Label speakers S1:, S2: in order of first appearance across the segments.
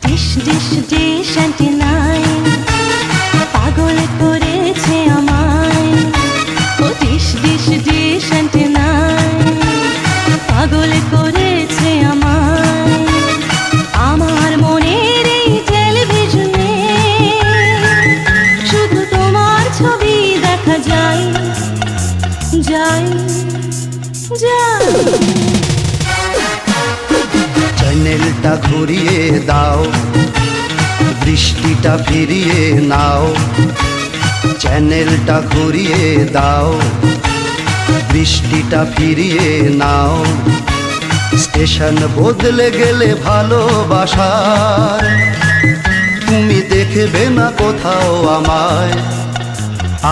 S1: Dish dish dish অ্যান্টেনায় পাগল করেছে আমায়। ও ডিশ ডিশ ডিশ অ্যান্টেনায় পাগল করেছে আমায়। আমার মনের এই টেলিভিশনে শুধু তোমার ছবি দেখা যায় যায় যায়।
S2: চ্যানেলটা ঘুরিয়ে দাও, দৃষ্টিটা ফিরিয়ে নাও। চ্যানেলটা ঘুরিয়ে দাও, দৃষ্টিটা ফিরিয়ে নাও। স্টেশন বদলে গেলে ভালোবাসার তুমি দেখবে না কোথাও আমায়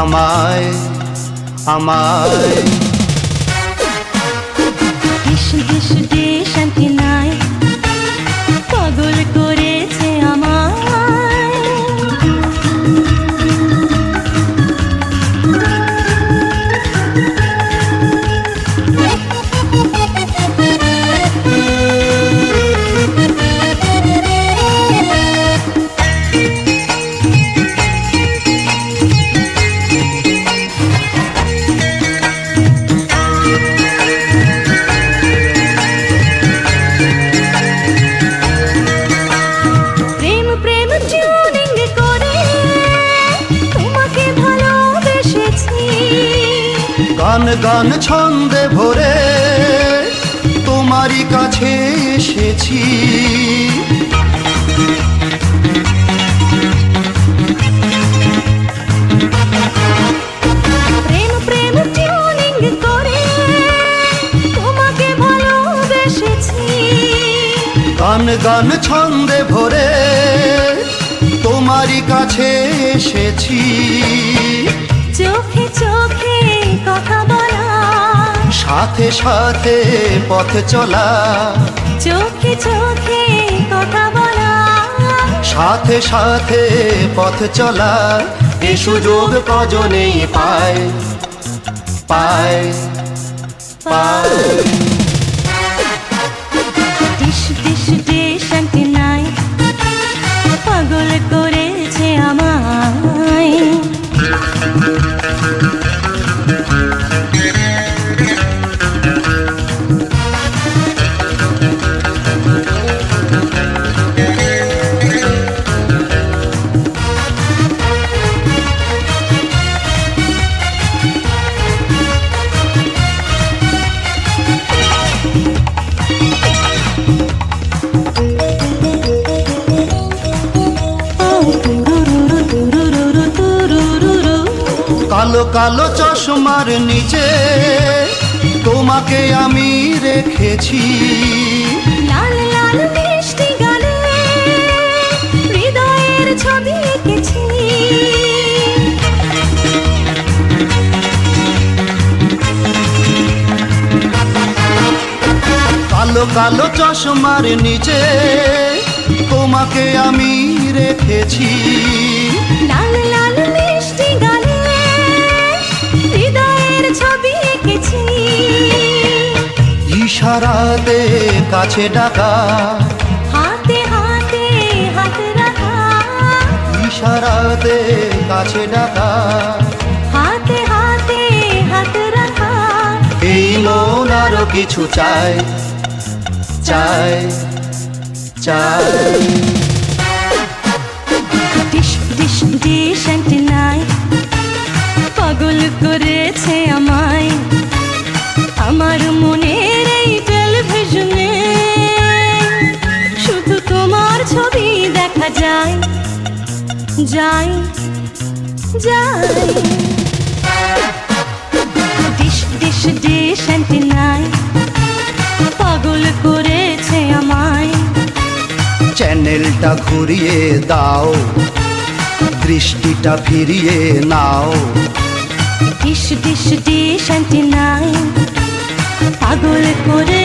S2: আমায় আমায়।
S1: ডিশ ডিশ ডিশ অ্যান্টেনায় পাগল করেছে আমায়। প্রেম প্রেম টিউনিং করে তোমাকে ভালোবেসেছি।
S2: গান গান ছন্দে ভরে তোমারই কাছে এসেছি।
S1: প্রেম প্রেম টিউনিং করে তোমাকে ভালোবেসেছি।
S2: গান গান ছন্দে ভরে তোমারই কাছে এসেছি।
S1: চোখে চোখে কথা বলা,
S2: সাথে সাথে পথ চলা।
S1: চোখে চোখে কথা বলা,
S2: সাথে সাথে পথ চলা। এ সুযোগ কজনেই পায় পায় পায়।
S1: ডিশ ডিশ ডিশ অ্যান্টেনায় পাগল করেছে আমায়।
S2: কালো কালো চশমার নিচে তোমাকে আমি রেখেছি।
S1: লাল লাল মিষ্টি গালে হৃদয়ের ছবি এঁকেছি।
S2: কালো কালো চশমার নিচে তোমাকে আমি রেখেছি।
S1: লাল লাল মিষ্টি গালে হৃদয়ের ছবি এঁকেছি।
S2: ইশারাতে কাছে ডাকা,
S1: হাতে হাতে হাত রাখা।
S2: ইশারাতে কাছে ডাকা।
S1: হাতে হাতে হাত রাখা।
S2: এই মন আরো কিছু চায় চায় চায়।
S1: ডিশ ডিশ ডিশ অ্যান্টেনায় পাগল করেছে আমায়। আমার মনের এই টেলিভিশনে শুধু তোমার ছবি দেখা যায় যায় যায়। ডিশ ডিশ ডিশ অ্যান্টেনায় পাগল করেছে আমায়।
S2: চ্যানেলটা ঘুরিয়ে দাও, দৃষ্টিটা ফিরিয়ে নাও।
S1: ডিশ ডিশ ডিশ অ্যান্টেনায় পাগল করে